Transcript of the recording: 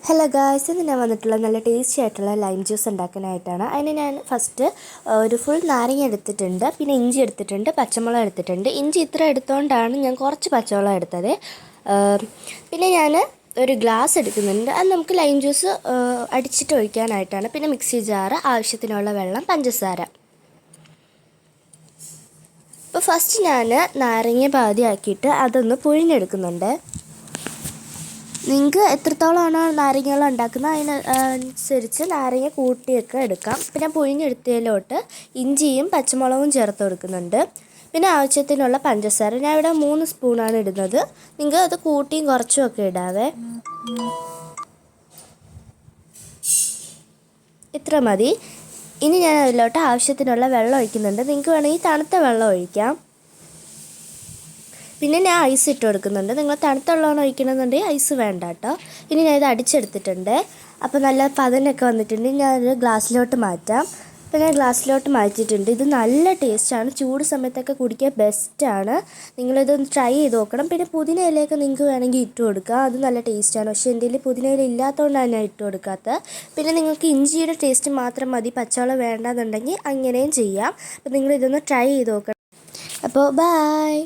Hello guys, ഇന്ന് ഞാൻ വന്നിട്ടുള്ള നല്ല ടേസ്റ്റി ആയിട്ടുള്ള ലൈം ജ്യൂസ് ഉണ്ടാക്കാനായിട്ടാണ്. അതിന് ഞാൻ ഫസ്റ്റ് ഒരു ഫുൾ നാരങ്ങ എടുത്തിട്ടുണ്ട്, പിന്നെ ഇഞ്ചി എടുത്തിട്ടുണ്ട്, പച്ചമുളക് എടുത്തിട്ടുണ്ട്. ഇഞ്ചി ഇത്ര എടുത്തുകൊണ്ടാണ് ഞാൻ കുറച്ച് പച്ചമുളക് എടുത്തത്. പിന്നെ ഞാൻ ഒരു ഗ്ലാസ് എടുക്കുന്നുണ്ട്, അത് നമുക്ക് ലൈം ജ്യൂസ് അടിച്ചിട്ട് ഒഴിക്കാനായിട്ടാണ്. പിന്നെ മിക്സി ജാറ്, ആവശ്യത്തിനുള്ള വെള്ളം, പഞ്ചസാര. അപ്പോൾ ഫസ്റ്റ് ഞാൻ നാരങ്ങ പാതി ആക്കിയിട്ട് അതൊന്ന് പുഴിഞ്ഞെടുക്കുന്നുണ്ട്. നിങ്ങൾക്ക് എത്രത്തോളമാണോ നാരങ്ങകൾ ഉണ്ടാക്കുന്നത് അതിനനുസരിച്ച് നാരങ്ങ കൂട്ടിയൊക്കെ എടുക്കാം. പിന്നെ പുഴിഞ്ഞെടുത്തതിലോട്ട് ഇഞ്ചിയും പച്ചമുളകും ചേർത്ത് കൊടുക്കുന്നുണ്ട്. പിന്നെ ആവശ്യത്തിനുള്ള പഞ്ചസാര, ഞാൻ ഇവിടെ 3 സ്പൂണാണ് ഇടുന്നത്. നിങ്ങൾക്ക് അത് കൂട്ടിയും കുറച്ചും ഒക്കെ ഇടാവേ. ഇത്ര മതി. ഇനി ഞാൻ അതിലോട്ട് ആവശ്യത്തിനുള്ള വെള്ളം ഒഴിക്കുന്നുണ്ട്. നിങ്ങൾക്ക് വേണമെങ്കിൽ തണുത്ത വെള്ളം ഒഴിക്കാം. പിന്നെ ഞാൻ ഐസ് ഇട്ട് കൊടുക്കുന്നുണ്ട്. നിങ്ങൾ തണുത്ത വെള്ളമാണ് ഒഴിക്കണമെന്നുണ്ടെങ്കിൽ ഐസ് വേണ്ട കേട്ടോ. ഇനി ഞാൻ ഇത് അടിച്ചെടുത്തിട്ടുണ്ട്. അപ്പോൾ നല്ല പതനൊക്കെ വന്നിട്ടുണ്ട്. ഞാനൊരു ഗ്ലാസ്സിലോട്ട് മാറ്റാം. അപ്പോൾ ഞാൻ ഗ്ലാസ്സിലോട്ട് മാറ്റിയിട്ടുണ്ട്. ഇത് നല്ല ടേസ്റ്റാണ്, ചൂട് സമയത്തൊക്കെ കുടിക്കാൻ ബെസ്റ്റാണ്. നിങ്ങളിതൊന്ന് ട്രൈ ചെയ്ത് നോക്കണം. പിന്നെ പുതിന ഇലയൊക്കെ നിങ്ങൾക്ക് വേണമെങ്കിൽ ഇട്ട് കൊടുക്കുക, അത് നല്ല ടേസ്റ്റാണ്. പക്ഷേ എൻ്റെ കയ്യിൽ പുതിന ഇല ഇല്ലാത്തതുകൊണ്ടാണ് ഞാൻ ഇട്ട് കൊടുക്കാത്തത്. പിന്നെ നിങ്ങൾക്ക് ഇഞ്ചിയുടെ ടേസ്റ്റ് മാത്രം മതി, പച്ചവെള്ളം വേണ്ടാന്നുണ്ടെങ്കിൽ അങ്ങനെയും ചെയ്യാം. അപ്പോൾ നിങ്ങളിതൊന്ന് ട്രൈ ചെയ്ത് നോക്കണം. അപ്പോൾ ബൈ.